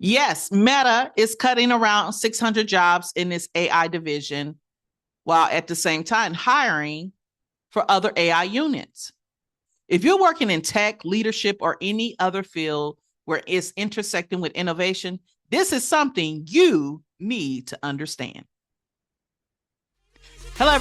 Yes, Meta is cutting around 600 jobs in its AI division, while at the same time hiring for other AI units. If you're working in tech, leadership, or any other field where it's intersecting with innovation, this is something you need to understand. Hello.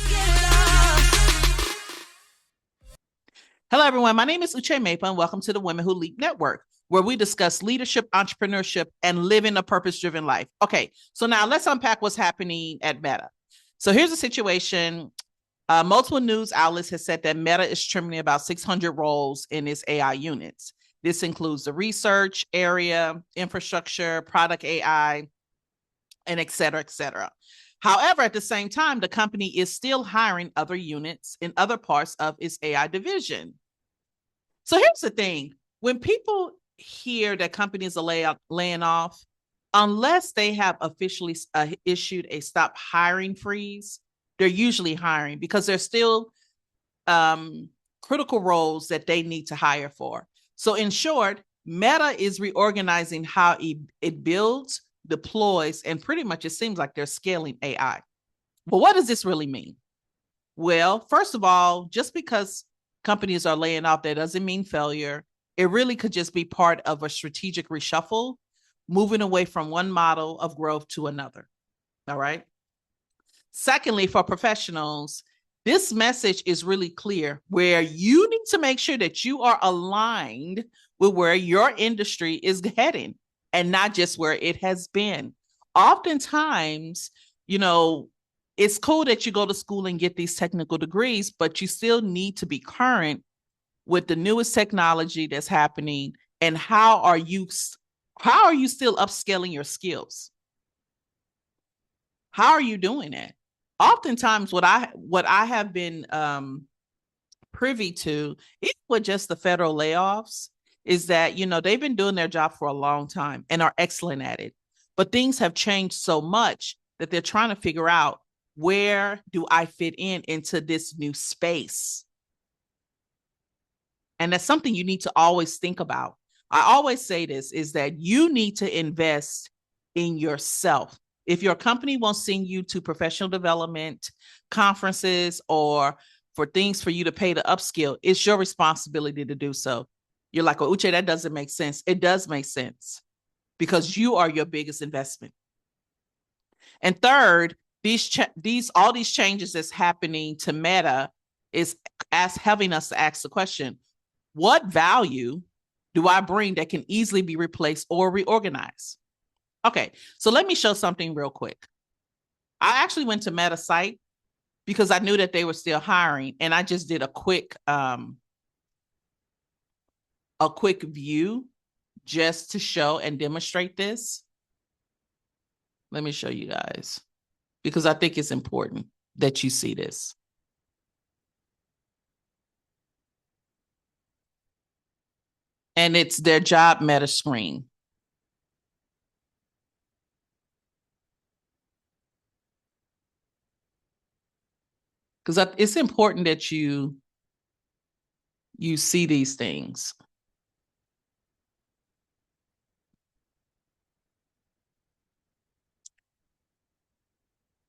Hello, everyone. My name is Uche Maple, and welcome to the Women Who Leap Network, where we discuss leadership, entrepreneurship, and living a purpose-driven life. Okay, so now let's unpack what's happening at Meta. So here's the situation. Multiple news outlets have said that Meta is trimming about 600 roles in its AI units. This includes the research area, infrastructure, product AI, and et cetera, et cetera. However, at the same time, the company is still hiring other units in other parts of its AI division. So here's the thing. When people hear that companies are laying off, unless they have officially issued a stop hiring freeze, they're usually hiring because there's still critical roles that they need to hire for. So in short, Meta is reorganizing how it builds, deploys, and pretty much it seems like they're scaling AI. But what does this really mean? Well, first of all, just because companies are laying off, that doesn't mean failure. It really could just be part of a strategic reshuffle, moving away from one model of growth to another. All right. Secondly, for professionals, this message is really clear where you need to make sure that you are aligned with where your industry is heading and not just where it has been. Oftentimes, it's cool that you go to school and get these technical degrees, but you still need to be current with the newest technology that's happening and how are you still upscaling your skills? How are you doing it? Oftentimes what I have been privy to, even with just the federal layoffs, is that they've been doing their job for a long time and are excellent at it. But things have changed so much that they're trying to figure out, where do I fit into this new space? And that's something you need to always think about. I always say this is that you need to invest in yourself. If your company won't send you to professional development conferences or for things for you to pay to upskill, it's your responsibility to do so. You're like, well, Uche, that doesn't make sense. It does make sense because you are your biggest investment. And third, all these changes that's happening to Meta is having us to ask the question, what value do I bring that can easily be replaced or reorganized? Okay, so let me show something real quick. I actually went to Meta site because I knew that they were still hiring, and I just did a quick view just to show and demonstrate this. Let me show you guys because I think it's important that you see this. And it's their job Meta screen. Because it's important that you see these things.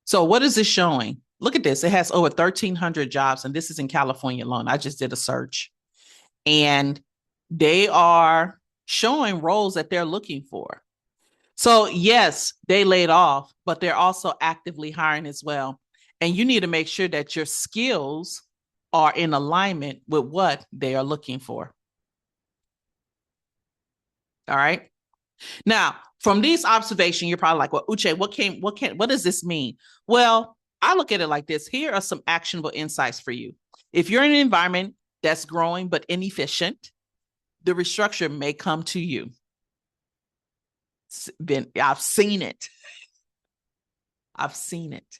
So what is this showing? Look at this. It has over 1,300 jobs, and this is in California alone. I just did a search. And they are showing roles that they're looking for. So yes, they laid off, but they're also actively hiring as well. And you need to make sure that your skills are in alignment with what they are looking for. All right. Now, from these observations, you're probably like, well, Uche, what does this mean? Well, I look at it like this. Here are some actionable insights for you. If you're in an environment that's growing but inefficient, the restructure may come to you. I've seen it. I've seen it.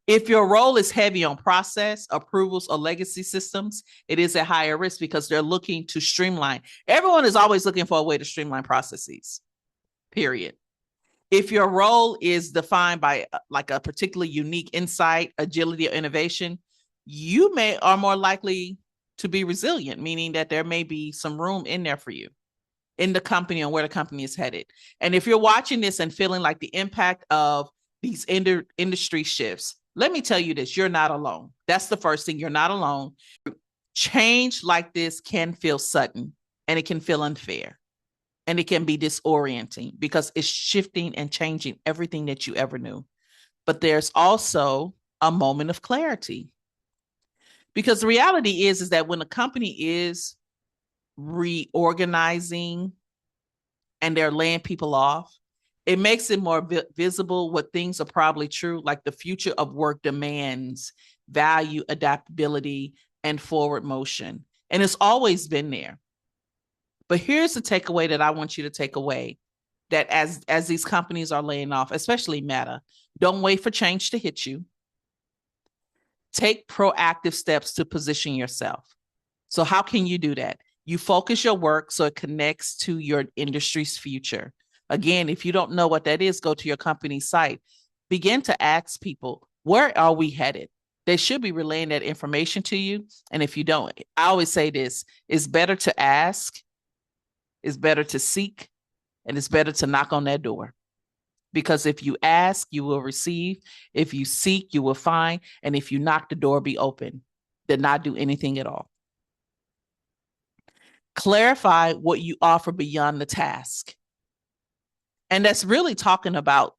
If your role is heavy on process, approvals, or legacy systems, it is at higher risk because they're looking to streamline. Everyone is always looking for a way to streamline processes, period. If your role is defined by like a particularly unique insight, agility, or innovation, you are more likely to be resilient, meaning that there may be some room in there for you. in the company and where the company is headed. And if you're watching this and feeling like the impact of these industry shifts, let me tell you this, you're not alone. That's the first thing. You're not alone. Change like this can feel sudden, and it can feel unfair, and it can be disorienting because it's shifting and changing everything that you ever knew. But there's also a moment of clarity, because the reality is that when a company is reorganizing and they're laying people off, it makes it more visible what things are probably true, like the future of work demands value, adaptability, and forward motion. And it's always been there. But here's the takeaway that I want you to take away, that as these companies are laying off, especially Meta, don't wait for change to hit you. Take proactive steps to position yourself. So how can you do that? You focus your work so it connects to your industry's future. Again, if you don't know what that is, go to your company's site. Begin to ask people, where are we headed? They should be relaying that information to you. And if you don't, I always say this, it's better to ask, it's better to seek, and it's better to knock on that door. Because if you ask, you will receive. If you seek, you will find. And if you knock, the door be open. Did not do anything at all. Clarify what you offer beyond the task. And that's really talking about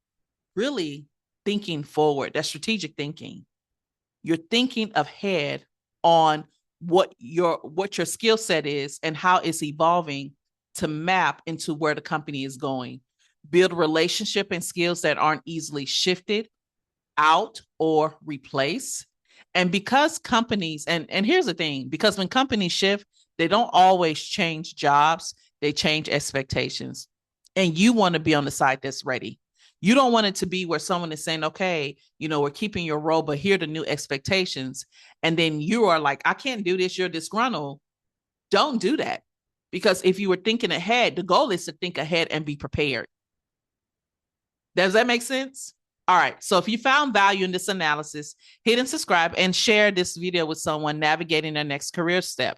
really thinking forward. That's strategic thinking. You're thinking ahead on what your skill set is and how it's evolving to map into where the company is going. Build relationship and skills that aren't easily shifted out or replaced. And because companies, and here's the thing, because when companies shift, they don't always change jobs, they change expectations. And you want to be on the side that's ready. You don't want it to be where someone is saying, okay, we're keeping your role, but here are the new expectations. And then you are like, I can't do this, you're disgruntled. Don't do that. Because if you were thinking ahead, the goal is to think ahead and be prepared. Does that make sense? All right. So if you found value in this analysis, hit and subscribe and share this video with someone navigating their next career step.